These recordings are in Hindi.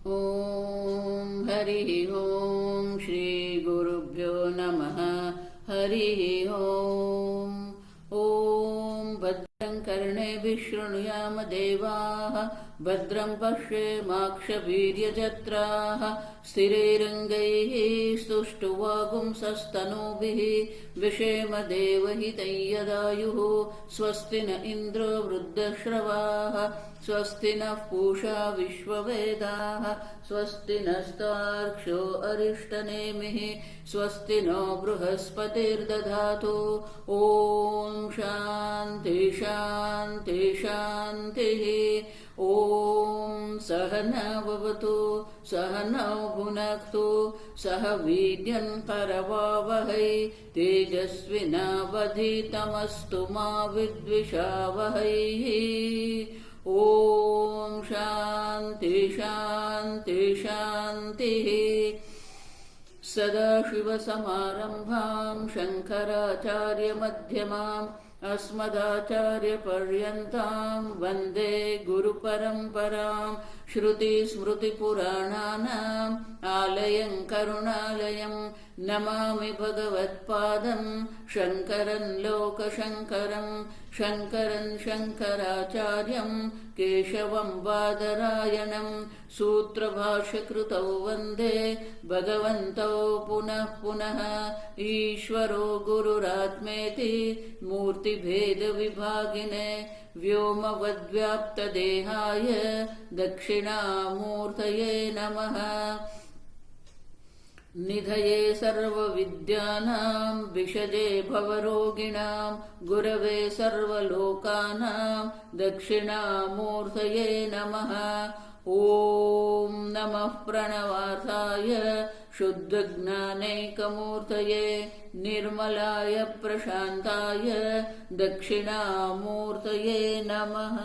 ॐ हरिः ॐ श्रीगुरुभ्यो नमः। हरिः ॐ। ॐ भद्रं कर्णेभिः शृणुयाम देवाः, भद्रं पश्येमाक्षवीर्यजत्राः, स्थिरैरङ्गैः स्तुष्टुवागुंसस्तनूभिः, विषेम देवहितं यदायुः। स्वस्ति न इन्द्रो वृद्धश्रवाः, स्वस्ति नः पूषा विश्ववेदाः, स्वस्ति नस्तार्क्ष्यो अरिष्टनेमिः, स्वस्ति नो बृहस्पतिर्दधातु। ॐ शान्ति शान्ति शान्तिः। ॐ सहना भवतु, सहनौ भुनक्तु, सह वीर्यं करवावहै, तेजस्विनावधीतमस्तु मा विद्विषावहै। ॐ शान्ति शान्ति शान्तिः। सदाशिवसमारम्भां शङ्कराचार्यमध्यमाम् अस्मदाचार्यपर्यन्तां वन्दे गुरुपरम्पराम्। श्रुतिस्मृतिपुराणानाम् आलयं करुणालयं, नमामि भगवत्पादं शङ्करं लोकशङ्करं। शङ्करं शङ्कराचार्यं केशवं बादरायणं, सूत्रभाष्यकृतौ वन्दे भगवन्तौ पुनः पुनः। ईश्वरो गुरुरात्मेति मूर्तिभेदविभागिने, व्योमवद्व्याप्तदेहाय दक्षिणामूर्तये नमः। निधये सर्वविद्यानां विषजे भवरोगिणां, गुरवे सर्वलोकानां दक्षिणामूर्तये नमः। ॐ नमः प्रणवार्थाय शुद्धज्ञानैकमूर्तये, निर्मलाय प्रशान्ताय दक्षिणामूर्तये नमः।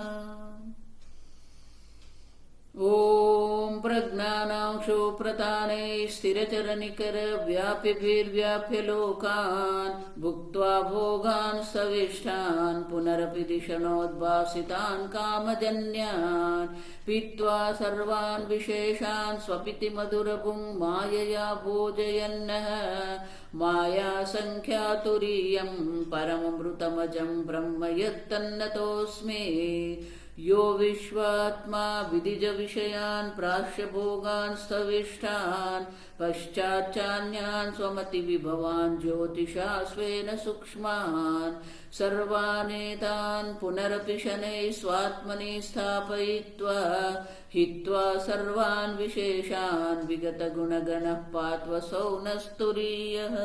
ॐ प्रज्ञानांशो प्रतानै स्थिरचरनिकर व्याप्य लोकान्, भुक्त्वा भोगान् सविष्टान् पुनरपि दिशनोद्भासितान् कामजन्यान्, पीत्वा सर्वान् विशेषान् स्वपिति मधुरपुं मायया भोजयन्नः। मायासङ्ख्यातुरीयं परममृतमजं ब्रह्म यत्तन्नतोऽस्मि। यो विश्वात्मा विदिजविषयान् प्राश्य भोगान् स्थविष्ठान्, पश्चाच्चान्यान् स्वमतिविभवान् ज्योतिषा स्वेन सूक्ष्मान्, सर्वानेतान् पुनरपि शनैः स्वात्मनि स्थापयित्वा, हित्वा सर्वान् विशेषान् विगतगुणगणः पात्वसौ नस्तुरीयः।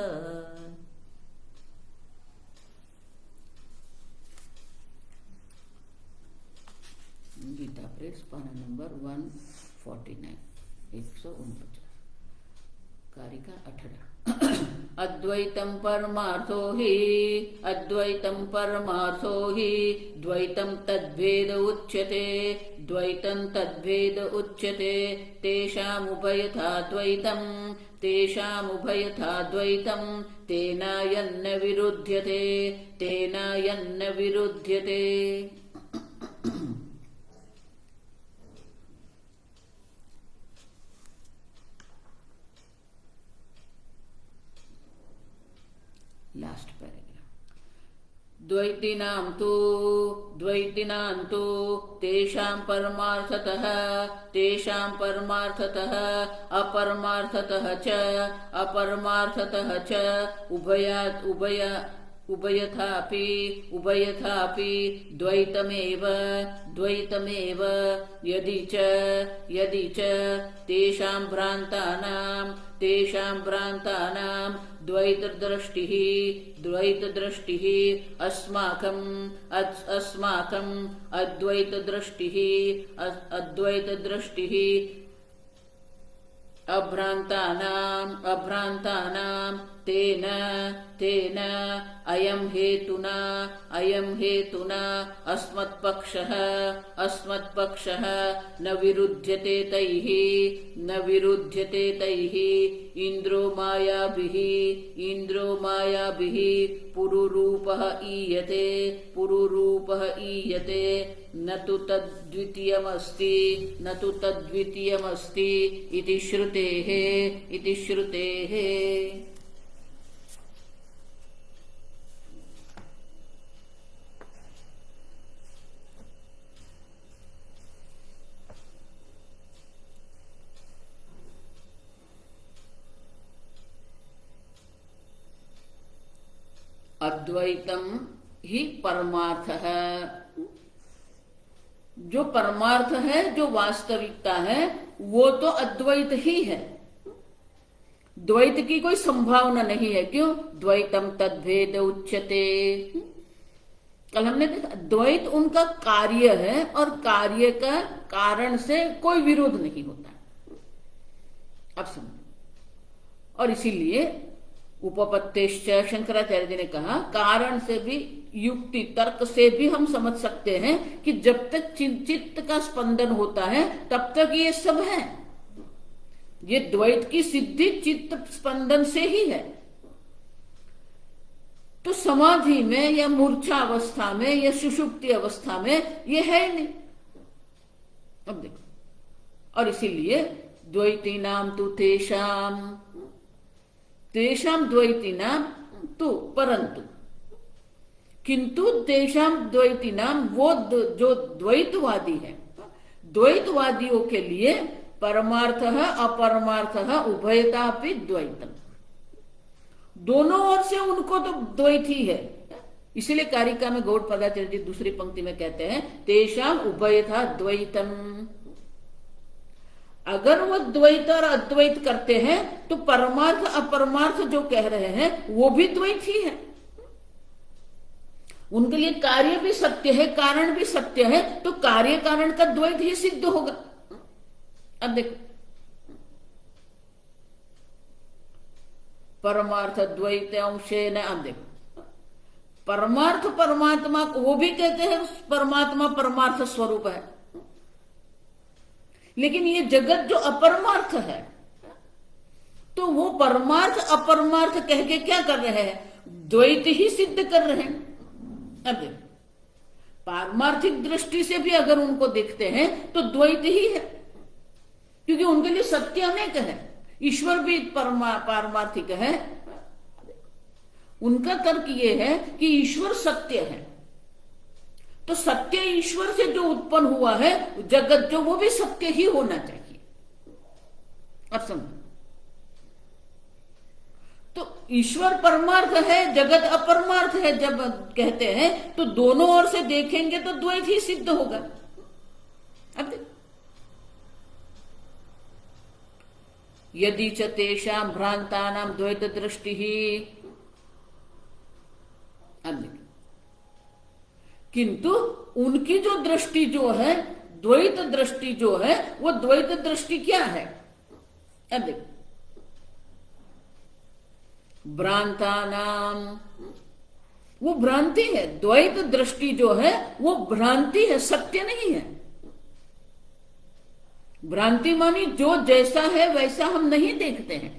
गीता प्रेस पाना नंबर 149, 149, कारिका 18। अद्वैतं परमार्थो हि, अद्वैतं परमार्थो हि, द्वैतं तद्भेद उच्यते, द्वैतं तद्भेद उच्यते। तेषामुभयथा द्वैतं, तेषामुभयथा द्वैतं, तेनायन्न विरुध्यते, तेनायन्न विरुध्यते। Last paragraph. द्वैतिनां तु तेषां परमार्थतः अपरमार्थतः च उभयथापि द्वैतमेव। यदि च तेषां भ्रान्तानां द्वैतदृष्टिः अस्माकम् अद्वैतदृष्टिः अभ्रान्तानां तेन तेन अयं हेतुना अस्मत्पक्षः न विरुध्यते तैः इन्द्रो मायाभिः पुरुरूपः ईयते न तु तद्वितीयमस्ति इति श्रुतेः अद्वैतम ही परमार्थ है। जो परमार्थ है, जो वास्तविकता है, वो तो अद्वैत ही है। द्वैत की कोई संभावना नहीं है। क्यों? द्वैतम तद्भेद उच्यते। कल हमने देखा द्वैत उनका कार्य है और कार्य का कारण से कोई विरोध नहीं होता। अब समझो। और इसीलिए उपपत्तिश्च शंकराचार्य जी ने कहा कारण से भी, युक्ति तर्क से भी हम समझ सकते हैं कि जब तक चित्त का स्पंदन होता है तब तक ये सब है। ये द्वैत की सिद्धि चित्त स्पंदन से ही है। तो समाधि में या मूर्छा अवस्था में या सुषुप्ति अवस्था में ये है नहीं। अब देखो, और इसीलिए द्वैती नाम तु तेषाम द्वैती नाम तो परंतु किंतु तेषाम द्वैती नाम वो जो द्वैतवादी है, द्वैतवादियों के लिए परमार्थः अपरमार्थः उभयतापि द्वैतम, दोनों ओर से उनको तो द्वैत ही है। इसलिए कारिका में गौड़ पदाचार्य जी दूसरी पंक्ति में कहते हैं तेषाम उभयथा द्वैतम। अगर वो द्वैत और अद्वैत करते हैं तो परमार्थ अपरमार्थ जो कह रहे हैं वो भी द्वैत ही है। उनके लिए कार्य भी सत्य है, कारण भी सत्य है, तो कार्य कारण का द्वैत ही सिद्ध होगा। अब देखो, परमार्थ द्वैत अंशेन। अब देखो, परमार्थ परमात्मा को वो भी कहते हैं परमात्मा परमार्थ स्वरूप है, लेकिन ये जगत जो अपरमार्थ है तो वो परमार्थ अपरमार्थ कह के क्या कर रहे हैं? द्वैत ही सिद्ध कर रहे हैं। अब देखो, पारमार्थिक दृष्टि से भी अगर उनको देखते हैं तो द्वैत ही है, क्योंकि उनके लिए सत्य अनेक है। ईश्वर भी पारमार्थिक है। उनका तर्क ये है कि ईश्वर सत्य है, तो सत्य ईश्वर से जो उत्पन्न हुआ है जगत जो, वो भी सत्य ही होना चाहिए। अब समझो, तो ईश्वर परमार्थ है, जगत अपरमार्थ है जब कहते हैं तो दोनों ओर से देखेंगे तो द्वैत ही सिद्ध होगा। अब यदि च तेषां भ्रांतानां द्वैत दृष्टि ही। अब किंतु उनकी जो दृष्टि जो है, द्वैत दृष्टि जो है, वो द्वैत दृष्टि क्या है? अब देखो, भ्रांतानाम, वो भ्रांति है। द्वैत दृष्टि जो है वो भ्रांति है, सत्य नहीं है। भ्रांति मानी जो जैसा है वैसा हम नहीं देखते हैं।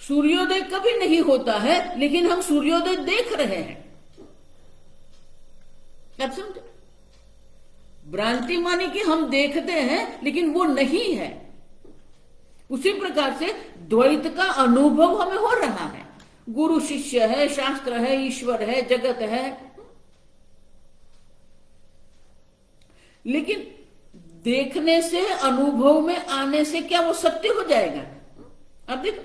सूर्योदय कभी नहीं होता है लेकिन हम सूर्योदय देख रहे हैं। अब समझो, भ्रांति मानी कि हम देखते हैं लेकिन वो नहीं है। उसी प्रकार से द्वैत का अनुभव हमें हो रहा है। गुरु शिष्य है, शास्त्र है, ईश्वर है, जगत है, लेकिन देखने से, अनुभव में आने से क्या वो सत्य हो जाएगा? अब देखो,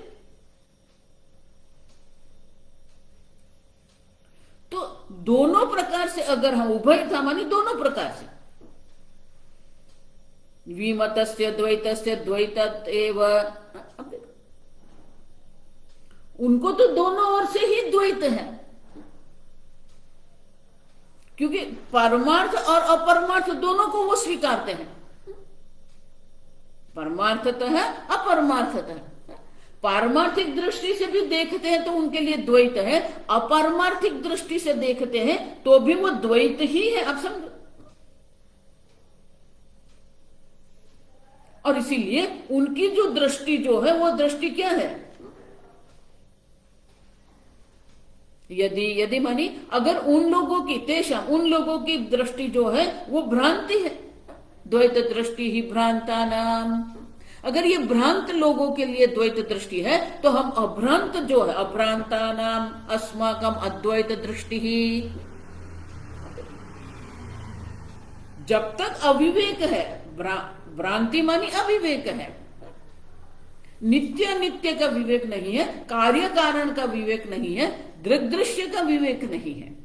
तो दोनों प्रकार से अगर हम उभय था मानी दोनों प्रकार से, विमतस्य द्वैतस्य द्वैतत एव, उनको तो दोनों ओर से ही द्वैत है, क्योंकि परमार्थ और अपरमार्थ दोनों को वो स्वीकारते हैं। परमार्थतः अपरमार्थतः। पारमार्थिक दृष्टि से भी देखते हैं तो उनके लिए द्वैत है, अपारमार्थिक दृष्टि से देखते हैं तो भी वो द्वैत ही है, आप समझो। और इसीलिए उनकी जो दृष्टि जो है वो दृष्टि क्या है? यदि मानी अगर उन लोगों की तेषा उन लोगों की दृष्टि जो है वो भ्रांति है, द्वैत दृष्टि ही भ्रांता नाम। अगर ये भ्रांत लोगों के लिए द्वैत दृष्टि है तो हम अभ्रांत जो है अभ्रांता नाम अस्माकम अद्वैत दृष्टि ही। जब तक अविवेक है, भ्रांति मानी अविवेक है, नित्य अनित्य का विवेक नहीं है, कार्य कारण का विवेक नहीं है, दृग्दृश्य का विवेक नहीं है।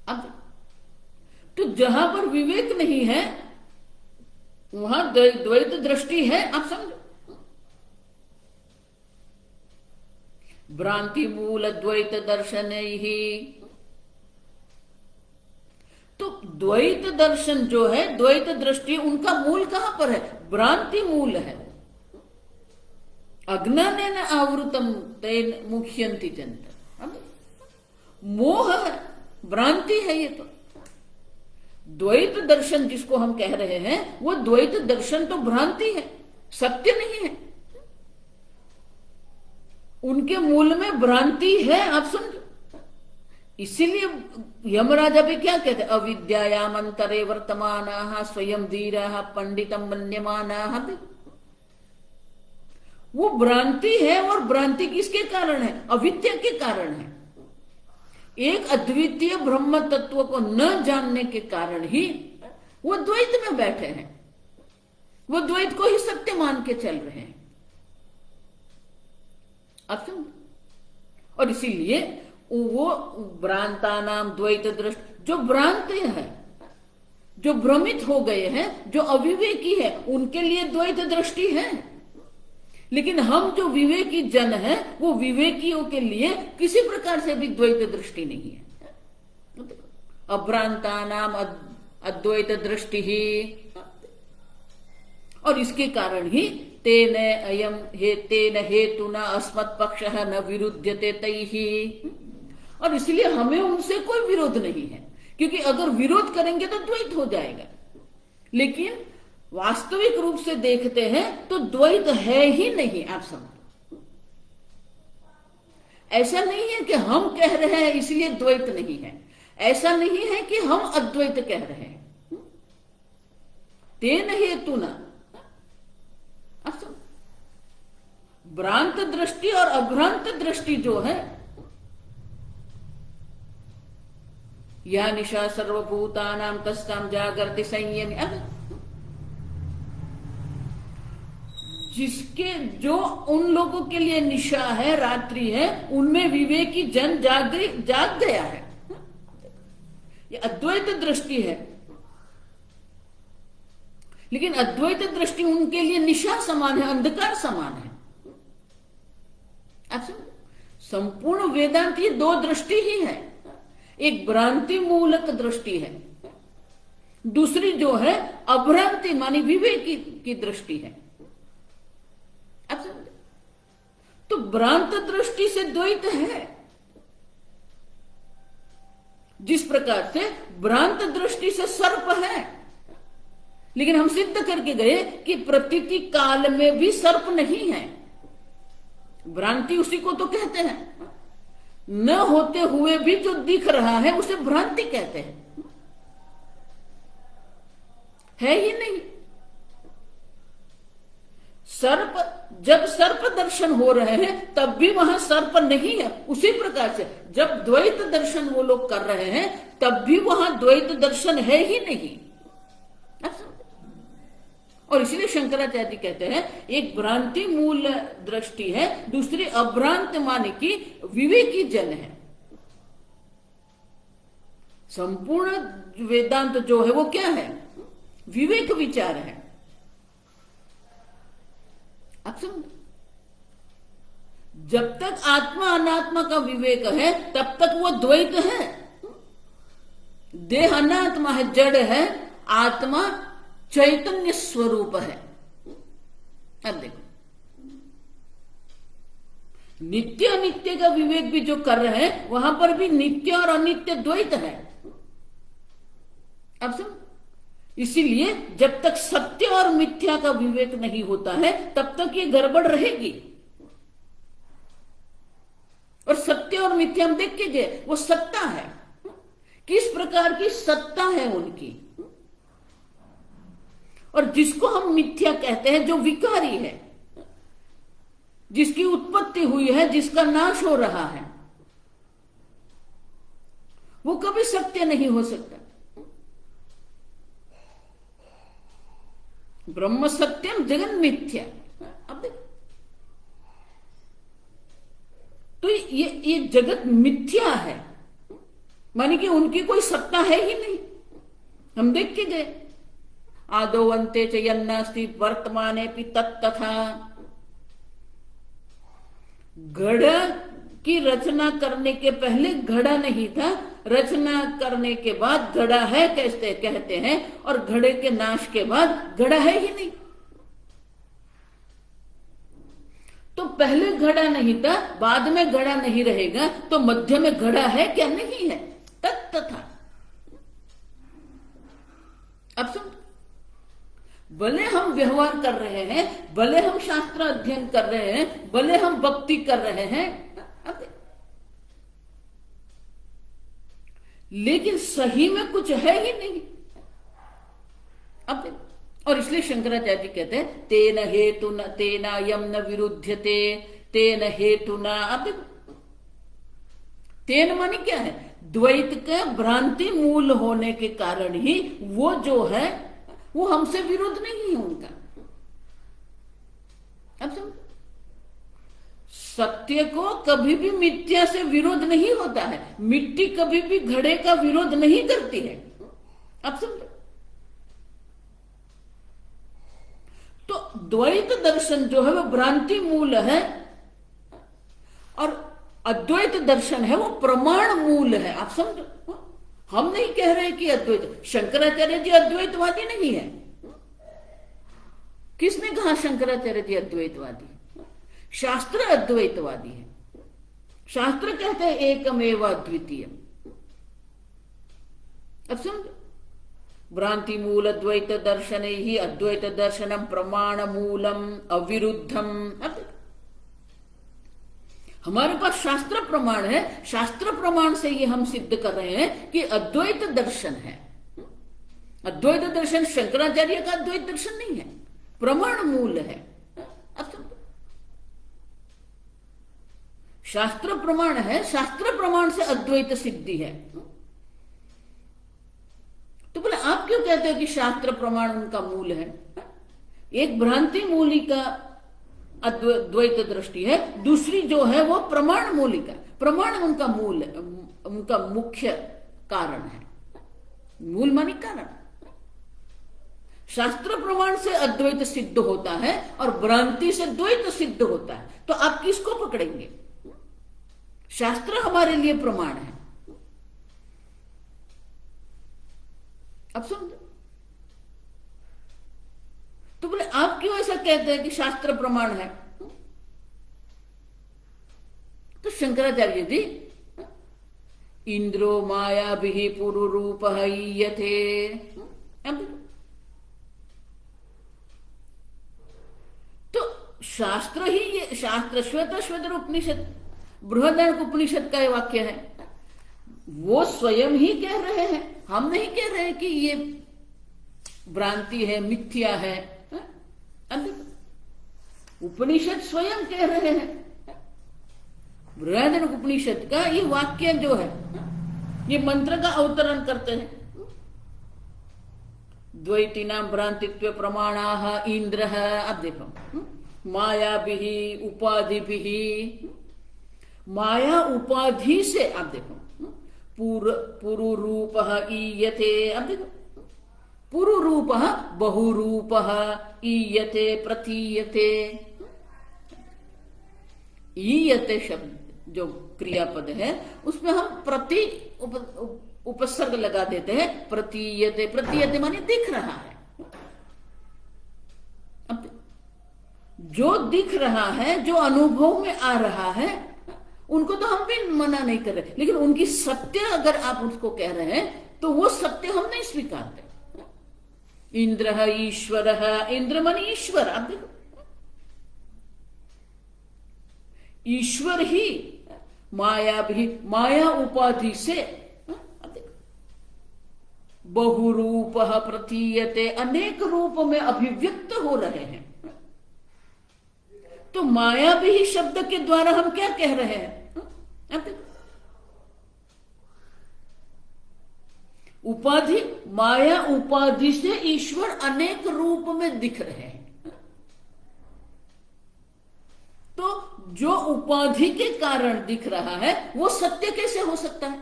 अब तो जहां पर विवेक नहीं है वहां द्वैत दृष्टि है, आप समझो। भ्रांति मूल द्वैत दर्शन ही। तो द्वैत दर्शन जो है, द्वैत दृष्टि, उनका मूल कहां पर है? भ्रांति मूल है। अज्ञानेन आवृतम तेन मुह्यन्ति जन्त। मोह है, भ्रांति है ये तो। द्वैत दर्शन जिसको हम कह रहे हैं वो द्वैत दर्शन तो भ्रांति है, सत्य नहीं है। उनके मूल में भ्रांति है, आप समझो। इसीलिए यमराजा भी क्या कहते हैं? अविद्यायाम अंतरे वर्तमानाः स्वयं धीराः पंडितम मन्यमानाः। वो भ्रांति है, और भ्रांति किसके कारण है? अविद्या के कारण है। एक अद्वितीय ब्रह्म तत्व को न जानने के कारण ही वो द्वैत में बैठे हैं, वो द्वैत को ही सत्य मान के चल रहे हैं, अब समझ। और इसीलिए वो भ्रांता नाम द्वैत दृष्टि, जो भ्रांत है, जो भ्रमित हो गए हैं, जो अविवेकी है, उनके लिए द्वैत दृष्टि है। लेकिन हम जो विवेकी जन हैं वो विवेकियों के लिए किसी प्रकार से भी द्वैत दृष्टि नहीं है। अभ्रांता नाम अद्वैत दृष्टि ही। और इसके कारण ही तेन हेतुना अस्मत् पक्षः न विरुध्यते तैहि। और इसलिए हमें उनसे कोई विरोध नहीं है, क्योंकि अगर विरोध करेंगे तो द्वैत हो जाएगा। लेकिन वास्तविक रूप से देखते हैं तो द्वैत है ही नहीं, आप समझो। ऐसा नहीं है कि हम कह रहे हैं इसलिए द्वैत नहीं है, ऐसा नहीं है कि हम अद्वैत कह रहे हैं। तेन हेतुना, आप समझो, भ्रांत दृष्टि और अभ्रांत दृष्टि जो है, या निशा सर्वभूतानां तस्तां जागर्ति संयमी। अब जिसके जो उन लोगों के लिए निशा है, रात्रि है, उनमें विवेकी जन जाग गया है। ये अद्वैत दृष्टि है। लेकिन अद्वैत दृष्टि उनके लिए निशा समान है, अंधकार समान है। आप संपूर्ण वेदांत ये दो दृष्टि ही है। एक भ्रांति मूलक दृष्टि है, दूसरी जो है अभ्रांति मानी विवेकी की दृष्टि है। अब तो भ्रांत दृष्टि से द्वैत है, जिस प्रकार से भ्रांत दृष्टि से सर्प है। लेकिन हम सिद्ध करके गए कि प्रतीति काल में भी सर्प नहीं है। भ्रांति उसी को तो कहते हैं, न होते हुए भी जो दिख रहा है उसे भ्रांति कहते हैं, है ही नहीं। सर्प, जब सर्प दर्शन हो रहे हैं तब भी वहां सर्प नहीं है। उसी प्रकार से जब द्वैत दर्शन वो लोग कर रहे हैं तब भी वहां द्वैत दर्शन है ही नहीं। और इसलिए शंकराचार्य कहते हैं एक भ्रांति मूल दृष्टि है, दूसरी अभ्रांत माने की विवेकी जन है। संपूर्ण वेदांत जो है वो क्या है? विवेक विचार है। अब समझ, जब तक आत्मा अनात्मा का विवेक है तब तक वो द्वैत है। देह अनात्मा है, जड़ है, आत्मा चैतन्य स्वरूप है। अब देखो, नित्य अनित्य का विवेक भी जो कर रहे हैं वहां पर भी नित्य और अनित्य द्वैत है। अब सुन, इसीलिए जब तक सत्य और मिथ्या का विवेक नहीं होता है तब तक ये गड़बड़ रहेगी। और सत्य और मिथ्या हम देख के गए, वो सत्ता है, किस प्रकार की सत्ता है उनकी। और जिसको हम मिथ्या कहते हैं, जो विकारी है, जिसकी उत्पत्ति हुई है, जिसका नाश हो रहा है, वो कभी सत्य नहीं हो सकता। ब्रह्म सत्यम जगन मिथ्या। अब देखो, तो ये जगत मिथ्या है, मानी कि उनकी कोई सत्ता है ही नहीं। हम देख के गए, आदो अंते च यन्नास्ति वर्तमाने पि तत्तथा। घड़ा की रचना करने के पहले घड़ा नहीं था, रचना करने के बाद घड़ा है कैसे कहते हैं, और घड़े के नाश के बाद घड़ा है ही नहीं। तो पहले घड़ा नहीं था, बाद में घड़ा नहीं रहेगा, तो मध्य में घड़ा है क्या? नहीं है, तत्तथा। अब सुन, भले हम व्यवहार कर रहे हैं, भले हम शास्त्र अध्ययन कर रहे हैं, भले हम भक्ति कर रहे हैं, लेकिन सही में कुछ है ही नहीं। अब और इसलिए शंकराचार्य जी कहते हैं तेन हेतु न तेना यम न विरुध्यते तेन हेतु न। अब तेन मानी क्या है? द्वैत के भ्रांति मूल होने के कारण ही वो जो है वो हमसे विरुद्ध नहीं है उनका। अब समझ, सत्य को कभी भी मिथ्या से विरोध नहीं होता है, मिट्टी कभी भी घड़े का विरोध नहीं करती है। अब समझो, तो द्वैत दर्शन जो है वो भ्रांति मूल है और अद्वैत दर्शन है वो प्रमाण मूल है। आप समझो, हम नहीं कह रहे कि अद्वैत, शंकराचार्य जी अद्वैतवादी नहीं है। किसने कहा शंकराचार्य जी अद्वैतवादी? शास्त्र अद्वैतवादी है। शास्त्र कहते हैं एकमेव अद्वितीय। अब समझो, भ्रांति मूल अद्वैत दर्शन ही अद्वैत दर्शनम प्रमाण मूलम अविरुद्धम। हमारे पास शास्त्र प्रमाण है, शास्त्र प्रमाण से ये हम सिद्ध कर रहे हैं कि अद्वैत दर्शन है। अद्वैत दर्शन शंकराचार्य का अद्वैत दर्शन नहीं है, प्रमाण मूल है। अब समझो, शास्त्र प्रमाण है, शास्त्र प्रमाण से अद्वैत सिद्धि है। तो बोले आप क्यों कहते हो कि शास्त्र प्रमाण उनका मूल है? एक भ्रांति मूली का अद्वैत दृष्टि है, दूसरी जो है वो प्रमाण मूली का। प्रमाण उनका मूल है, उनका मुख्य कारण है। मूल मानी कारण। शास्त्र प्रमाण से अद्वैत सिद्ध होता है और भ्रांति से द्वैत सिद्ध होता है। तो आप किसको पकड़ेंगे? शास्त्र हमारे लिए प्रमाण है। अब समझो, तो बोले आप क्यों ऐसा कहते हैं कि शास्त्र प्रमाण है? तो शंकराचार्य जी इंद्रो माया भी पुरुरूप ईयते। तो शास्त्र ही ये शास्त्र श्वेत उपनिषद, बृहदारण्यक उपनिषद का ये वाक्य है, वो स्वयं ही कह रहे हैं। हम नहीं कह रहे कि ये भ्रांति है, मिथ्या है। उपनिषद स्वयं कह रहे हैं। बृहदारण्यक उपनिषद का ये वाक्य जो है, ये मंत्र का अवतरण करते हैं। द्वैतीनां भ्रांतित्व प्रमाणाः इंद्रः। अब देखो, माया भी उपाधि भी, माया उपाधि से, अब देखो पुरुरूप ईयते। अब देखो, पुरुरूप बहुरूप ईयते प्रतीयते। ईयते शब्द जो क्रियापद है उसमें हम प्रति उपसर्ग लगा देते हैं। प्रतीयते, प्रतीयते माने दिख रहा है। जो दिख रहा है, जो अनुभव में आ रहा है, उनको तो हम भी मना नहीं कर रहे, लेकिन उनकी सत्य अगर आप उसको कह रहे हैं तो वो सत्य हम नहीं स्वीकारते। इंद्र ईश्वर, इंद्र मन ईश्वर, आप देखो ईश्वर ही माया भी, माया उपाधि से बहुरूप प्रतीयते, अनेक रूप में अभिव्यक्त हो रहे हैं। तो माया भी शब्द के द्वारा हम क्या कह रहे हैं? आप देखो उपाधि, माया उपाधि से ईश्वर अनेक रूप में दिख रहे हैं। तो जो उपाधि के कारण दिख रहा है वो सत्य कैसे हो सकता है?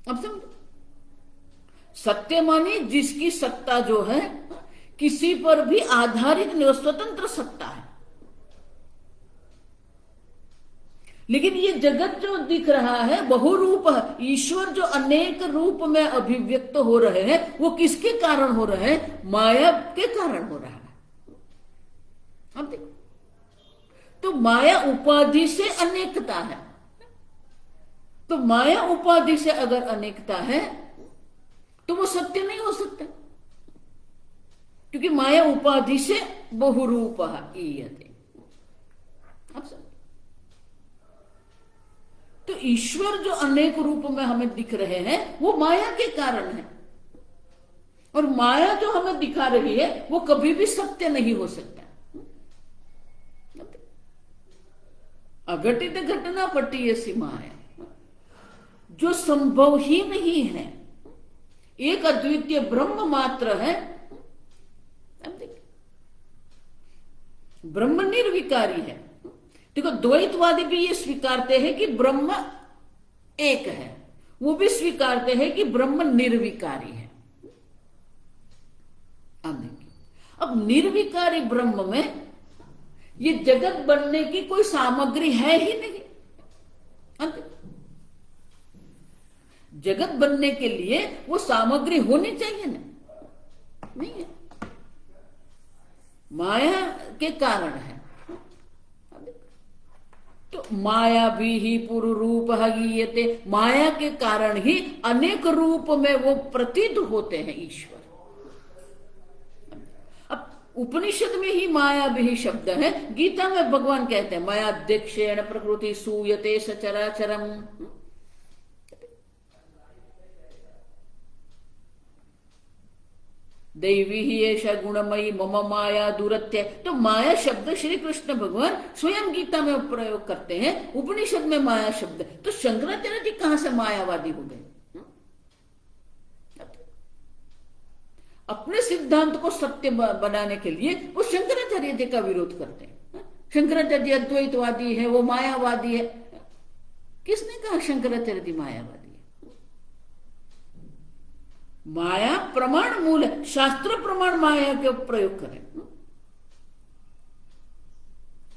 अब समझो, सत्य माने जिसकी सत्ता जो है किसी पर भी आधारित नहीं, स्वतंत्र सत्ता है। लेकिन ये जगत जो दिख रहा है बहुरूप है, ईश्वर जो अनेक रूप में अभिव्यक्त हो रहे हैं, वो किसके कारण हो रहे हैं? माया के कारण हो रहा है। अब देखो, तो माया उपाधि से अनेकता है। तो माया उपाधि से अगर अनेकता है तो वो सत्य नहीं हो सकता, क्योंकि माया उपाधि से बहुरूप ईयते। अब समझ, तो ईश्वर जो अनेक रूप में हमें दिख रहे हैं वो माया के कारण है, और माया जो हमें दिखा रही है वो कभी भी सत्य नहीं हो सकता। अघटित घटना पटी ऐसी माया जो संभव ही नहीं है, एक अद्वितीय ब्रह्म मात्र है। अब देखिए, ब्रह्म निर्विकारी है। देखो, द्वैतवादी भी ये स्वीकारते हैं कि ब्रह्म एक है, वो भी स्वीकारते हैं कि ब्रह्म निर्विकारी है। अब देखिए, अब निर्विकारी ब्रह्म में ये जगत बनने की कोई सामग्री है ही नहीं। अब जगत बनने के लिए वो सामग्री होनी चाहिए ना, नहीं है, माया के कारण है। तो माया भी ही पूर्व रूप गीयते, माया के कारण ही अनेक रूप में वो प्रतीत होते हैं ईश्वर। अब उपनिषद में ही माया भी शब्द है, गीता में भगवान कहते हैं मायाध्यक्षेण प्रकृति सूयते सचराचरम। दैवी ही ऐसा गुणमयी मम माया दूरत्य। तो माया शब्द श्री कृष्ण भगवान स्वयं गीता में प्रयोग करते हैं, उपनिषद में माया शब्द। तो शंकराचार्य जी कहां से मायावादी हो गए? अपने सिद्धांत को सत्य बनाने के लिए वो शंकराचार्य जी का विरोध करते हैं। शंकराचार्य जी अद्वैतवादी है, वो मायावादी है। किसने कहा शंकराचार्य जी मायावादी? माया प्रमाण मूल है, शास्त्र प्रमाण माया के प्रयोग करें।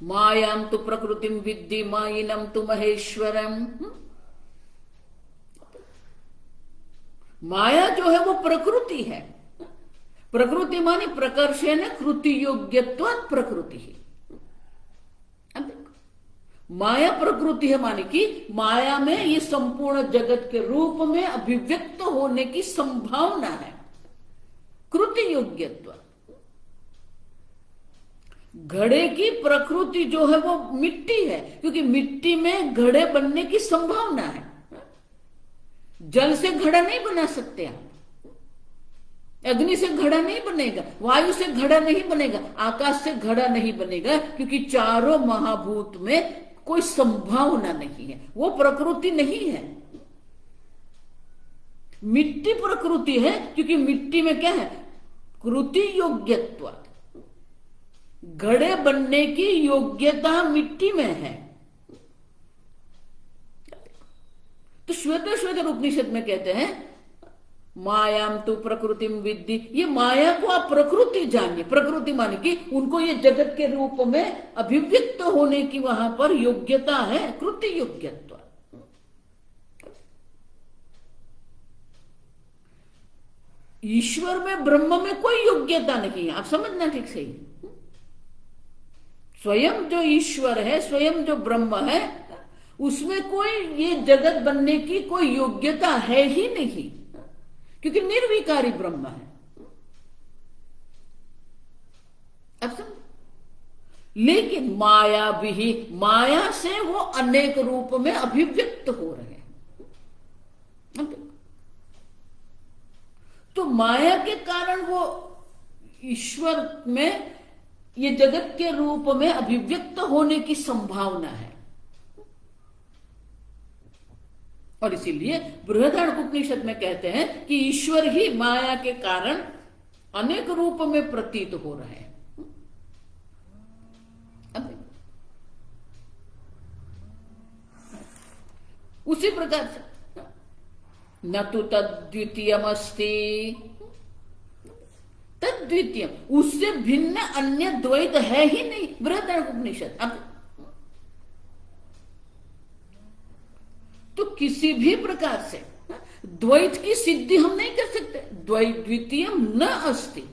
मायाम तो प्रकृतिम विद्धि मायिनम तो महेश्वरम। माया जो है वो प्रकृति है। प्रकृति मानी प्रकर्षण कृति योग्यत्वात् प्रकृति है। माया प्रकृति है, माने कि माया में ये संपूर्ण जगत के रूप में अभिव्यक्त होने की संभावना है। कृति योग्यत्व, घड़े की प्रकृति जो है वो मिट्टी है, क्योंकि मिट्टी में घड़े बनने की संभावना है। जल से घड़ा नहीं बना सकते आप, अग्नि से घड़ा नहीं बनेगा, वायु से घड़ा नहीं बनेगा, आकाश से घड़ा नहीं बनेगा, क्योंकि चारों महाभूत में कोई संभावना नहीं है, वो प्रकृति नहीं है। मिट्टी प्रकृति है, क्योंकि मिट्टी में क्या है? कृति योग्यत्व, घड़े बनने की योग्यता मिट्टी में है। तो श्वेत उपनिषद में कहते हैं मायाम तो प्रकृतिम विद्धि। ये माया को आप प्रकृति जानिए। प्रकृति माने कि उनको ये जगत के रूप में अभिव्यक्त होने की वहां पर योग्यता है, कृति योग्यत्व। ईश्वर में, ब्रह्म में कोई योग्यता नहीं है। आप समझना ठीक से ही। स्वयं जो ईश्वर है, स्वयं जो ब्रह्म है, उसमें कोई ये जगत बनने की कोई योग्यता है ही नहीं, क्योंकि निर्विकारी ब्रह्म है। अब समझ। लेकिन माया भी, माया से वो अनेक रूप में अभिव्यक्त हो रहे हैं। तो माया के कारण वो ईश्वर में ये जगत के रूप में अभिव्यक्त होने की संभावना है। और इसीलिए बृहदारण्यकोपनिषद में कहते हैं कि ईश्वर ही माया के कारण अनेक रूप में प्रतीत हो रहे हैं। उसी प्रकार से न तो तद्वितीयमस्ति, तद्वितीय उससे भिन्न अन्य द्वैत है ही नहीं बृहदारण्यकोपनिषद। अब तो किसी भी प्रकार से द्वैत की सिद्धि हम नहीं कर सकते। द्वितीय न अस्ति,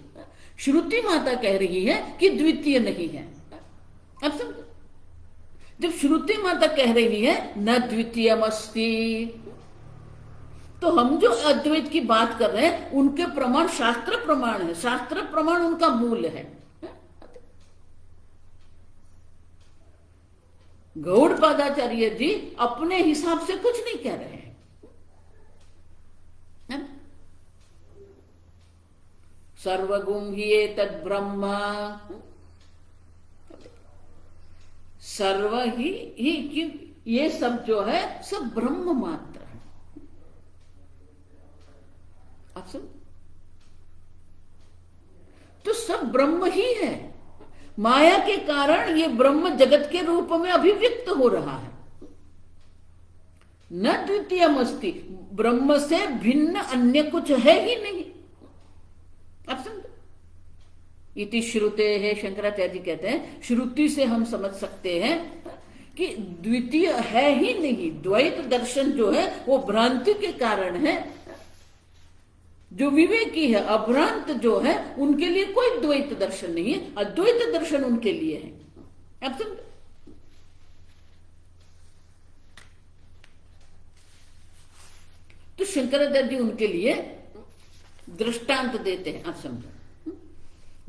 श्रुति माता कह रही है कि द्वितीय नहीं है। अब समझो, जब श्रुति माता कह रही है न द्वितीयमस्ति, तो हम जो अद्वैत की बात कर रहे हैं उनके प्रमाण शास्त्र प्रमाण है, शास्त्र प्रमाण उनका मूल है। गौड़पादाचार्य जी अपने हिसाब से कुछ नहीं कह रहे हैं। सर्वगुम ही एतद् ब्रह्म, सर्व ही ये सब जो है सब ब्रह्म मात्र है। आप सुन, तो सब ब्रह्म ही है। माया के कारण ये ब्रह्म जगत के रूप में अभिव्यक्त हो रहा है। न द्वितीयमस्ति, ब्रह्म से भिन्न अन्य कुछ है ही नहीं। आप समझो, इति श्रुते है, शंकराचार्य जी कहते हैं श्रुति से हम समझ सकते हैं कि द्वितीय है ही नहीं। द्वैत दर्शन जो है वो भ्रांति के कारण है। जो विवेकी है, अभ्रांत जो है, उनके लिए कोई द्वैत दर्शन नहीं है, अद्वैत दर्शन उनके लिए है। अब समझो, तो शंकराचार्य जी उनके लिए दृष्टांत देते हैं। आप समझो,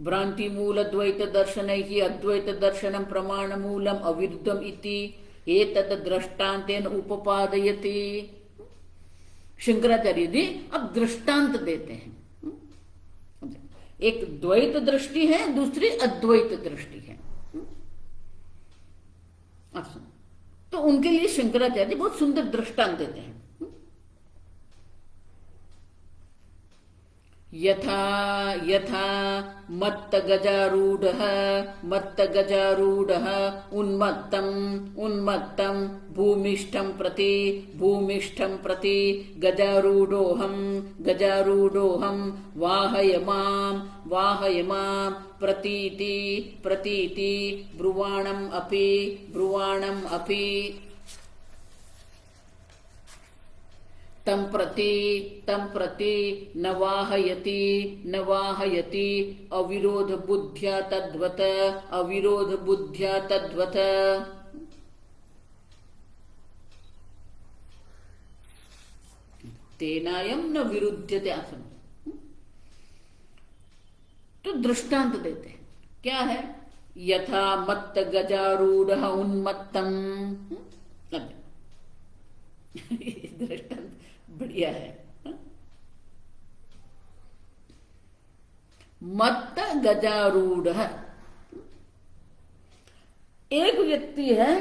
भ्रांति मूल अद्वैत दर्शन ही अद्वैत दर्शनम प्रमाण मूलम अविरुद्धम इति एतद् दृष्टांतेन उपपादयति। शंकराचार्य जी अब दृष्टांत देते हैं। एक द्वैत दृष्टि है, दूसरी अद्वैत दृष्टि है। अब सुनो, तो उनके लिए शंकराचार्य जी बहुत सुंदर दृष्टांत देते हैं। यथा यथा मत्त गजारूढ़ उन्मत्तम भूमिष्ठं प्रति गजारूढ़ोहम वाहयमां प्रतीति ब्रुवाणम अपि तम प्रति न वाहयति अविरोध बुद्ध्या तद्वत। तेनायम न विरुध्यते। आसन तो दृष्टांत देते हैं, क्या है? यथा मत्त गजारूढ़ उन्मत्तम। दृष्टांत बढ़िया है। मत्त गजारूढ़, एक व्यक्ति है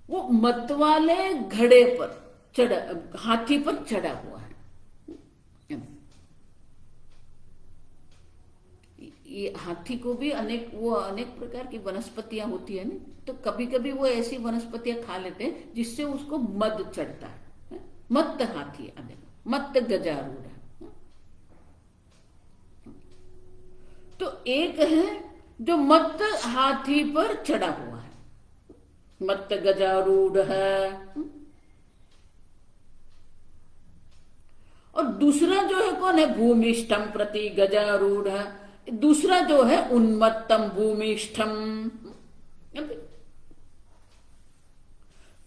वो मत वाले घड़े पर चढ़ा, हाथी पर चढ़ा हुआ है। ये हाथी को भी अनेक प्रकार की वनस्पतियां होती है ना, तो कभी कभी वो ऐसी वनस्पतियां खा लेते हैं जिससे उसको मद चढ़ता है। मत्त हाथी है, मत्त गजारूढ़। तो एक है जो मत्त हाथी पर चढ़ा हुआ है, मत्त गजारूढ़ है। और दूसरा जो है कौन है? भूमिष्ठम प्रति गजारूढ़, दूसरा जो है उन्मत्तम भूमिष्ठम।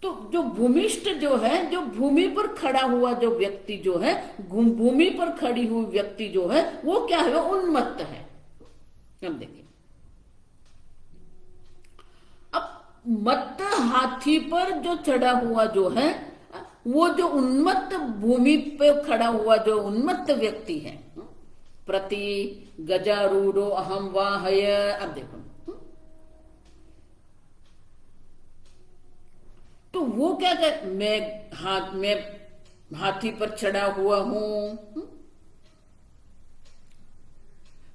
तो जो भूमिष्ठ जो है, जो भूमि पर खड़ा हुआ जो व्यक्ति जो है, भूमि पर खड़ी हुई व्यक्ति जो है, वो क्या है? वो उन्मत्त है। अब देखिए, अब मत्त हाथी पर जो चढ़ा हुआ जो है, वो जो उन्मत्त भूमि पे खड़ा हुआ जो उन्मत्त व्यक्ति है, प्रति गजारूढ़ो अहम वाहय। अब देखो, तो वो क्या कहते, मैं हाथी पर चढ़ा हुआ हूं,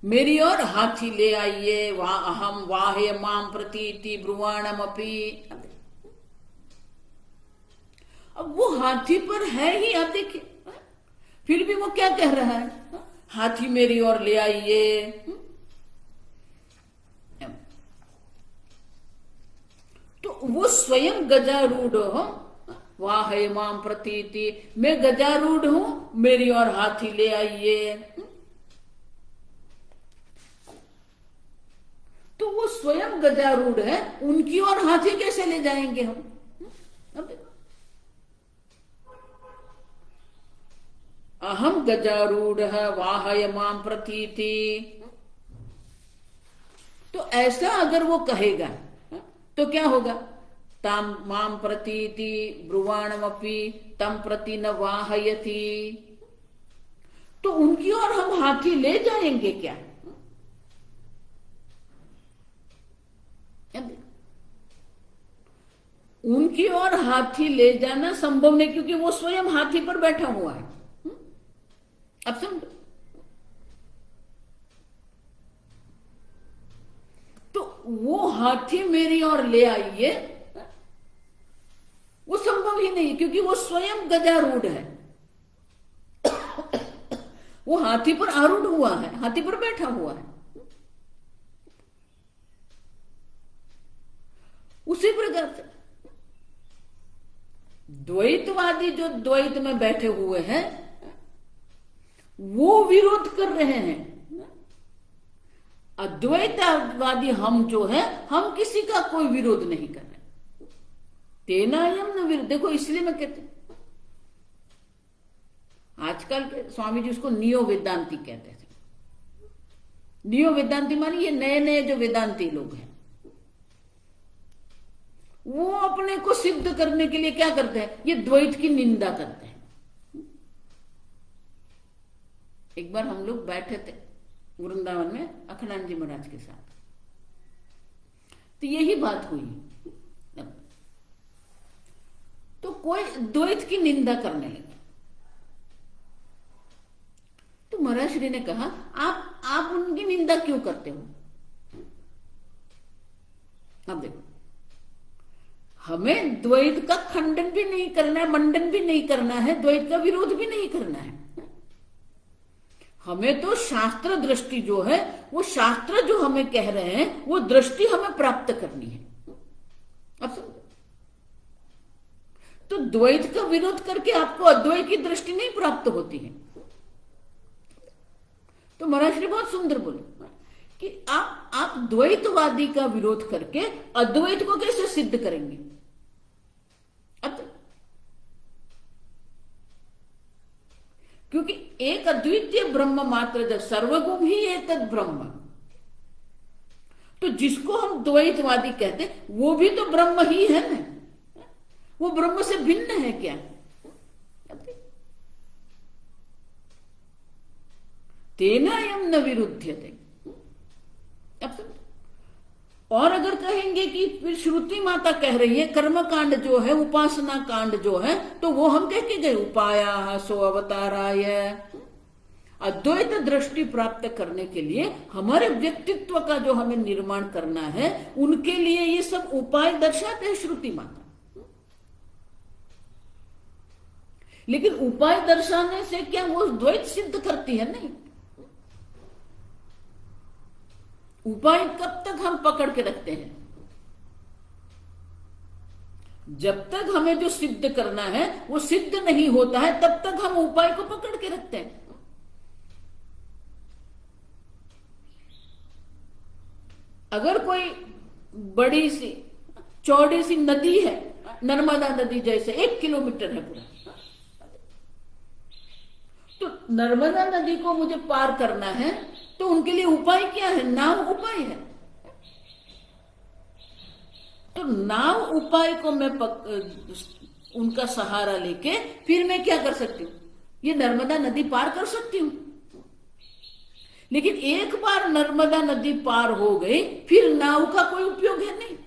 मेरी और हाथी ले आइए, वहां अहम वाह्य माम प्रतीति ब्रुवाणम अपी। अब वो हाथी पर है ही, आप देखिए, फिर भी वो क्या कह रहा है? हाथी मेरी ओर ले आइए। तो वो स्वयं गजारूढ़ हो, वाह्य माम प्रतीति, मैं गजारूढ़ हूं, मेरी ओर हाथी ले आइए। तो वो स्वयं गजारूढ़ है, उनकी ओर हाथी कैसे ले जाएंगे हम? अहम गजारूढ़ वाहय माम प्रतीति। तो ऐसा अगर वो कहेगा तो क्या होगा? ताम माम प्रतीति ब्रुवाणमपि तम प्रति न वाहयति। तो उनकी ओर हम हाथी ले जाएंगे क्या? उनकी ओर हाथी ले जाना संभव नहीं, क्योंकि वो स्वयं हाथी पर बैठा हुआ है। अब समझो, तो वो हाथी मेरी ओर ले आइए, वो संभव ही नहीं, क्योंकि वो स्वयं गजारूढ़ है। वो हाथी पर आरूढ़ हुआ है, हाथी पर बैठा हुआ है। उसी प्रकार से द्वैतवादी जो द्वैत में बैठे हुए हैं, वो विरोध कर रहे हैं। अद्वैतवादी हम जो है, हम किसी का कोई विरोध नहीं कर रहे। तेनायम न विरोध। देखो, इसलिए मैं कहती हूं, आजकल के स्वामी जी उसको नियो वेदांती कहते थे। नियो वेदांती मानी ये नए नए जो वेदांती लोग हैं, वो अपने को सिद्ध करने के लिए क्या करते हैं? ये द्वैत की निंदा करते हैं। एक बार हम लोग बैठे थे वृंदावन में अखंडानंद जी महाराज के साथ, तो यही बात हुई। तो कोई द्वैत की निंदा करने लगे, तो महाराज श्री ने कहा, आप उनकी निंदा क्यों करते हो? अब देखो, हमें द्वैत का खंडन भी नहीं करना है, मंडन भी नहीं करना है, द्वैत का विरोध भी नहीं करना है। हमें तो शास्त्र दृष्टि जो है, वो शास्त्र जो हमें कह रहे हैं, वो दृष्टि हमें प्राप्त करनी है। अब तो द्वैत का विरोध करके आपको अद्वैत की दृष्टि नहीं प्राप्त होती है। तो महाराज श्री बहुत सुंदर बोले कि आप द्वैतवादी का विरोध करके अद्वैत को कैसे सिद्ध करेंगे? क्योंकि एक अद्वितीय ब्रह्म मात्र जब सर्वगुण ही है तद ब्रह्म, तो जिसको हम द्वैतवादी कहते वो भी तो ब्रह्म ही है ना, वो ब्रह्म से भिन्न है क्या? तेनायम न विरुध्यते। और अगर कहेंगे कि फिर श्रुति माता कह रही है कर्म कांड जो है, उपासना कांड जो है, तो वो हम कह के गए उपाया सो अवताराय। अद्वैत दृष्टि प्राप्त करने के लिए हमारे व्यक्तित्व का जो हमें निर्माण करना है, उनके लिए ये सब उपाय दर्शाते हैं श्रुति माता। लेकिन उपाय दर्शाने से क्या वो द्वैत सिद्ध करती है? नहीं। उपाय कब तक हम पकड़ के रखते हैं? जब तक हमें जो सिद्ध करना है वो सिद्ध नहीं होता है, तब तक हम उपाय को पकड़ के रखते हैं। अगर कोई बड़ी सी चौड़ी सी नदी है, नर्मदा नदी जैसे 1 किलोमीटर है पूरा, तो नर्मदा नदी को मुझे पार करना है तो उनके लिए उपाय क्या है? नाव उपाय है। तो नाव उपाय को मैं उनका सहारा लेके फिर मैं क्या कर सकती हूं? ये नर्मदा नदी पार कर सकती हूं। लेकिन एक बार नर्मदा नदी पार हो गई फिर नाव का कोई उपयोग है नहीं।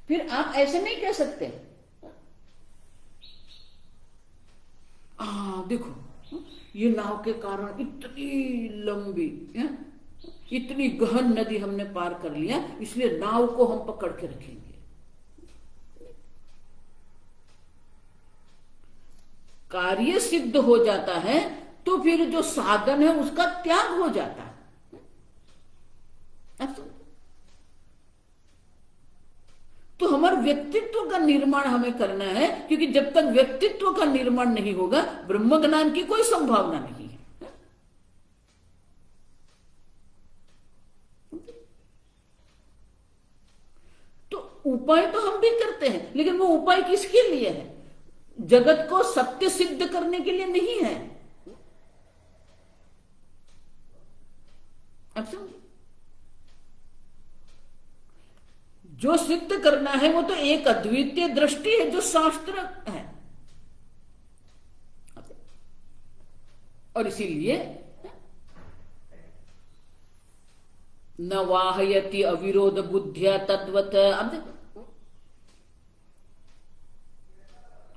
फिर आप ऐसे नहीं कह सकते देखो ये नाव के कारण इतनी लंबी इतनी गहन नदी हमने पार कर लिया, इसलिए नाव को हम पकड़ के रखेंगे। कार्य सिद्ध हो जाता है तो फिर जो साधन है उसका त्याग हो जाता है। तो हमारे व्यक्तित्व का निर्माण हमें करना है, क्योंकि जब तक व्यक्तित्व का निर्माण नहीं होगा ब्रह्म ज्ञान की कोई संभावना नहीं है। तो उपाय तो हम भी करते हैं, लेकिन वो उपाय किसके लिए है? जगत को सत्य सिद्ध करने के लिए नहीं है। अब समझ, जो सिद्ध करना है वो तो एक अद्वितीय दृष्टि है जो शास्त्र है। और इसीलिए न वाहयति अविरोध बुद्धिया तद्वत। अब देखो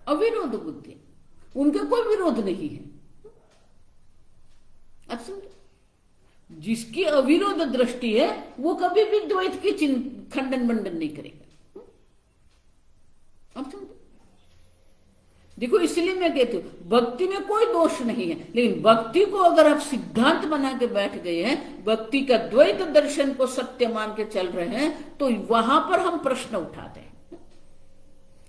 अविरोध बुद्धि, उनका कोई विरोध नहीं है। अब समझो, जिसकी अविरोध दृष्टि है वो कभी भी द्वैत की खंडन मंडन नहीं करेगा। अब समझो, देखो इसलिए मैं कहती हूं भक्ति में कोई दोष नहीं है, लेकिन भक्ति को अगर आप सिद्धांत बना के बैठ गए हैं, भक्ति का द्वैत दर्शन को सत्य मान के चल रहे हैं, तो वहां पर हम प्रश्न उठाते हैं।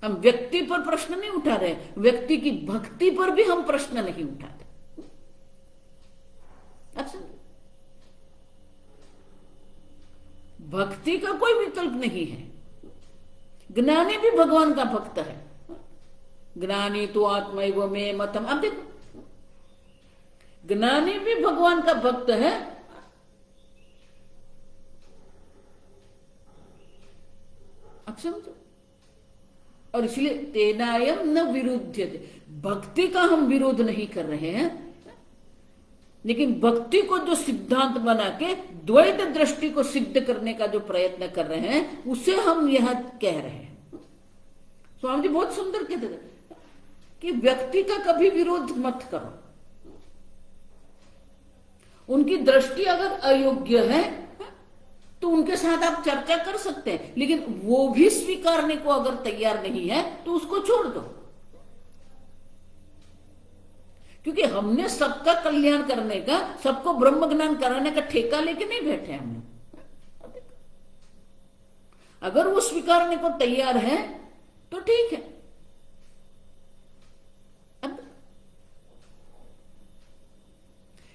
हम व्यक्ति पर प्रश्न नहीं उठा रहे, व्यक्ति की भक्ति पर भी हम प्रश्न नहीं उठाते। अच्छा, भक्ति का कोई विकल्प नहीं है। ज्ञानी भी भगवान का भक्त है। ज्ञानी तो आत्मैव मे मतम। अब देखो, ज्ञानी भी भगवान का भक्त है। अब समझो, और इसलिए तेनायम न विरुध्यते, भक्ति का हम विरोध नहीं कर रहे हैं, लेकिन भक्ति को जो सिद्धांत बना के द्वैत दृष्टि को सिद्ध करने का जो प्रयत्न कर रहे हैं उसे हम यह कह रहे हैं। स्वामी जी बहुत सुंदर कहते थे कि व्यक्ति का कभी विरोध मत करो। उनकी दृष्टि अगर अयोग्य है तो उनके साथ आप चर्चा कर सकते हैं, लेकिन वो भी स्वीकारने को अगर तैयार नहीं है तो उसको छोड़ दो। क्योंकि हमने सबका कल्याण करने का, सबको ब्रह्म ज्ञान कराने का ठेका लेके नहीं बैठे हम लोग। अगर वो स्वीकारने को तैयार है तो ठीक है,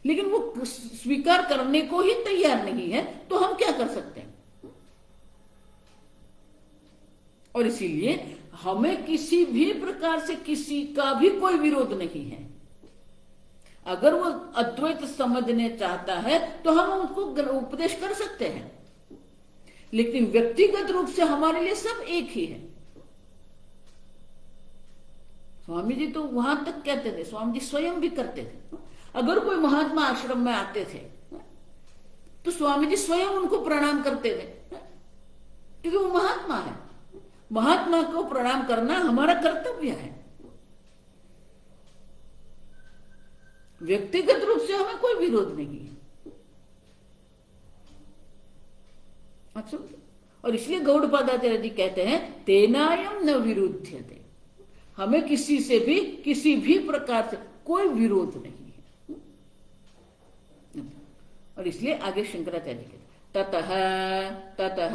लेकिन वो स्वीकार करने को ही तैयार नहीं है तो हम क्या कर सकते हैं? और इसीलिए हमें किसी भी प्रकार से किसी का भी कोई विरोध नहीं है। अगर वो अद्वैत समझने चाहता है तो हम उसको उपदेश कर सकते हैं, लेकिन व्यक्तिगत रूप से हमारे लिए सब एक ही है। स्वामी जी तो वहां तक कहते थे, स्वामी जी स्वयं भी करते थे। अगर कोई महात्मा आश्रम में आते थे तो स्वामी जी स्वयं उनको प्रणाम करते थे, क्योंकि वो महात्मा है। महात्मा को प्रणाम करना हमारा कर्तव्य है। व्यक्तिगत रूप से हमें कोई विरोध नहीं है। अच्छा, और इसलिए गौड़पादाचार्य जी कहते हैं तेनायम न विरुध्यते, हमें किसी से भी किसी भी प्रकार से कोई विरोध नहीं है। और इसलिए आगे शंकराचार्य जी कहते ततः ततः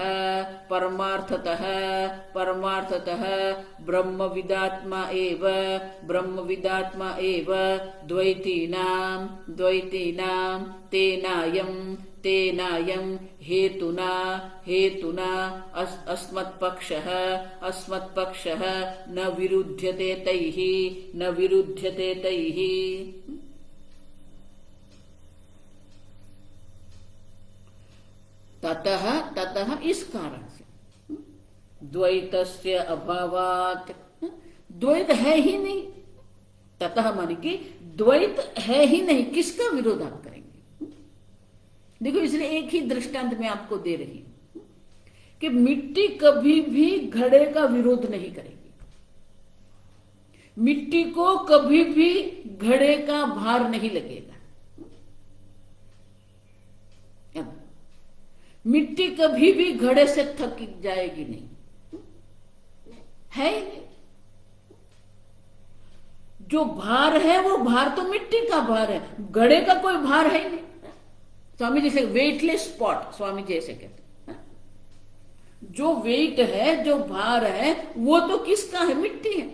परमार्थतः परमार्थतः ब्रह्मविदात्मा एव द्वैतीनां द्वैतीनां तेनायं हेतुना हेतुना अस्मत्पक्षः न विरुध्यते तैः ततः ततः इस कारण से द्वैतस्य अभावात् द्वैत है ही नहीं। ततः माने कि द्वैत है ही नहीं, किसका विरोध आप करेंगे? देखो, इसलिए एक ही दृष्टांत मैं आपको दे रही हूं कि मिट्टी कभी भी घड़े का विरोध नहीं करेगी। मिट्टी को कभी भी घड़े का भार नहीं लगेगा। मिट्टी कभी भी घड़े से थक जाएगी नहीं, है ही नहीं। जो भार है वो भार तो मिट्टी का भार है, घड़े का कोई भार है ही नहीं। स्वामी जी से वेटलेस स्पॉट, स्वामी जी ऐसे कहते हैं। जो वेट है, जो भार है, वो तो किसका है? मिट्टी है।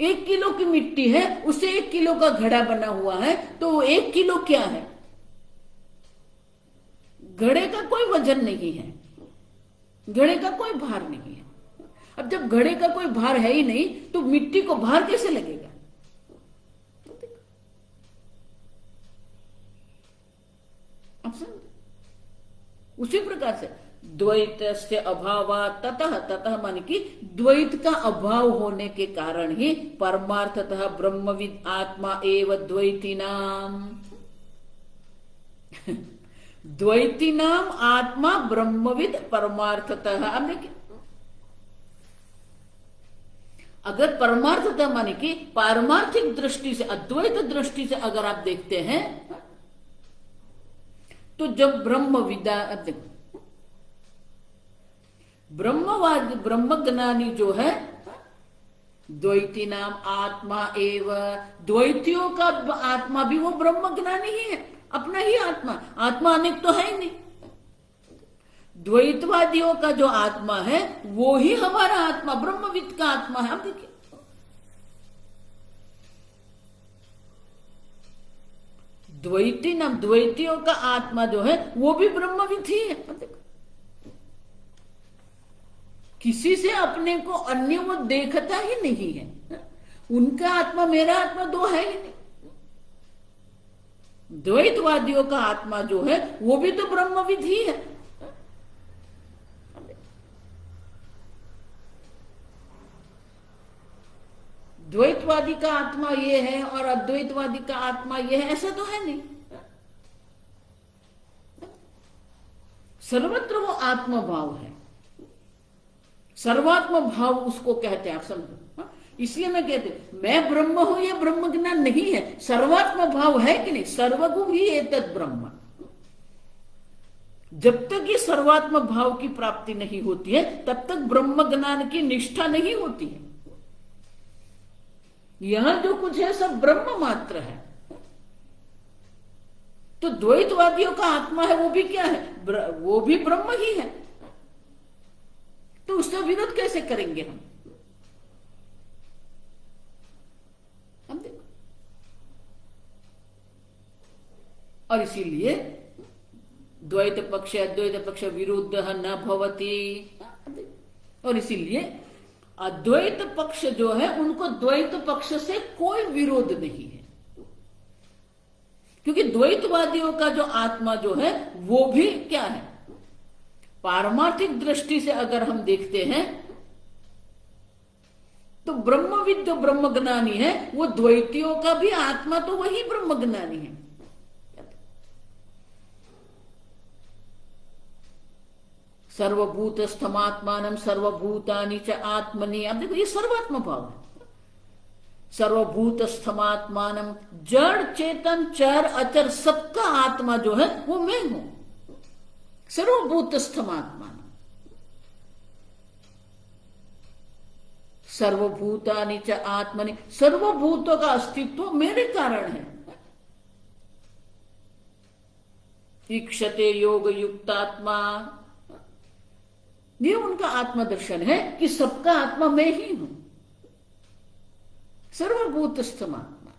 1 किलो की मिट्टी है, उससे 1 किलो का घड़ा बना हुआ है, तो 1 किलो क्या है? घड़े का कोई वजन नहीं है, घड़े का कोई भार नहीं है। अब जब घड़े का कोई भार है ही नहीं, तो मिट्टी को भार कैसे लगेगा? आप समझे? उसी प्रकार से द्वैत से अभाव ततः, ततः मान कि द्वैत का अभाव होने के कारण ही परमार्थतः ब्रह्मविद आत्मा एव द्वैतीनाम द्वैतीनाम आत्मा ब्रह्मविद परमार्थतः। अब देखिए, अगर परमार्थतः माने कि पारमार्थिक दृष्टि से, अद्वैत दृष्टि से अगर आप देखते हैं, तो जब ब्रह्मविदा, ब्रह्मवाद ब्रह्मज्ञानी जो है, द्वैतीनाम आत्मा एव, द्वैतियों का आत्मा भी वो ब्रह्मज्ञानी ही है, अपना ही आत्मा। आत्मा अनेक तो है ही नहीं। द्वैतवादियों का जो आत्मा है वो ही हमारा आत्मा, ब्रह्मविद का आत्मा है। हम देखिए, द्वैती नाम, द्वैतियों का आत्मा जो है वो भी ब्रह्मविद ही है। किसी से अपने को अन्य वो देखता ही नहीं है। उनका आत्मा मेरा आत्मा दो है ही नहीं। द्वैतवादियों का आत्मा जो है वो भी तो ब्रह्मविद ही है। द्वैतवादी का आत्मा ये है और अद्वैतवादी का आत्मा ये है, ऐसा तो है नहीं। सर्वत्र वो आत्म भाव है, सर्वात्म भाव उसको कहते हैं। आप समझो, इसलिए मैं कहते मैं ब्रह्म हूं, ये ब्रह्म ज्ञान नहीं है, सर्वात्म भाव है कि नहीं? सर्वगु ही एतद् ब्रह्म। जब तक ये सर्वात्म भाव की प्राप्ति नहीं होती है, तब तक ब्रह्म ज्ञान की निष्ठा नहीं होती है। यहां जो कुछ है सब ब्रह्म मात्र है। तो द्वैतवादियों का आत्मा है वो भी क्या है? वो भी ब्रह्म ही है। तो उसका विरोध कैसे करेंगे हम देखो। और इसीलिए द्वैत पक्ष अद्वैत पक्ष विरुद्ध न भवति। और इसीलिए अद्वैत पक्ष जो है उनको द्वैत पक्ष से कोई विरोध नहीं है, क्योंकि द्वैतवादियों का जो आत्मा जो है वो भी क्या है? पारमार्थिक दृष्टि से अगर हम देखते हैं तो ब्रह्मविद जो ब्रह्मज्ञानी है वो द्वैतियों का भी आत्मा तो वही ब्रह्मज्ञानी है। सर्वभूतस्थमात्मानं सर्वभूतानि च आत्मनि। अब देखो ये सर्वात्म भाव है। सर्वभूतस्थमात्मानं, जड़ चेतन चर अचर सबका आत्मा जो है वो मैं हूं। सर्वभूतस्थमात्मानं, सर्वभूतानि च आत्मनि, सर्वभूतों का अस्तित्व मेरे कारण है। ईक्षते योग युक्तात्मा, ये उनका आत्मा दर्शन है कि सबका आत्मा मैं ही हूं, सर्वभूतस्थम आत्मा,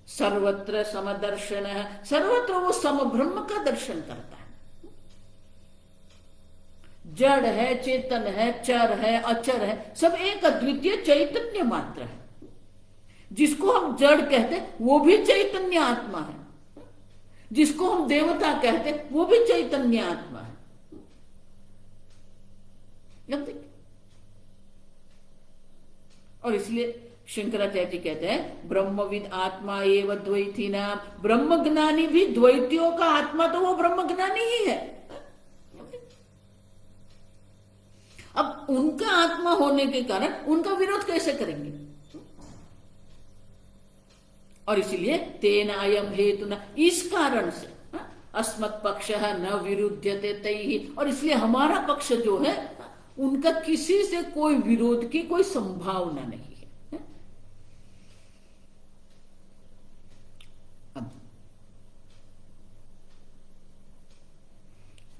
सर्वत्र समदर्शन है, सर्वत्र वो सम ब्रह्म का दर्शन करता है। जड़ है, चेतन है, चर है, अचर है, सब एक अद्वितीय चैतन्य मात्र है। जिसको हम जड़ कहते वो भी चैतन्य आत्मा है, जिसको हम देवता कहते वो भी चैतन्य आत्मा है। और इसलिए शंकराचार्य जी कहते हैं ब्रह्मविद आत्मा एवं द्वैती नाम, ब्रह्म ज्ञानी भी द्वैतियों का आत्मा तो वो ब्रह्म ज्ञानी ही है। अब उनका आत्मा होने के कारण उनका विरोध कैसे करेंगे? और इसलिए तेन अयम हेतु न, इस कारण से अस्मत् पक्ष न विरुध्यते तैहि, और इसलिए हमारा पक्ष जो है उनका किसी से कोई विरोध की कोई संभावना नहीं है।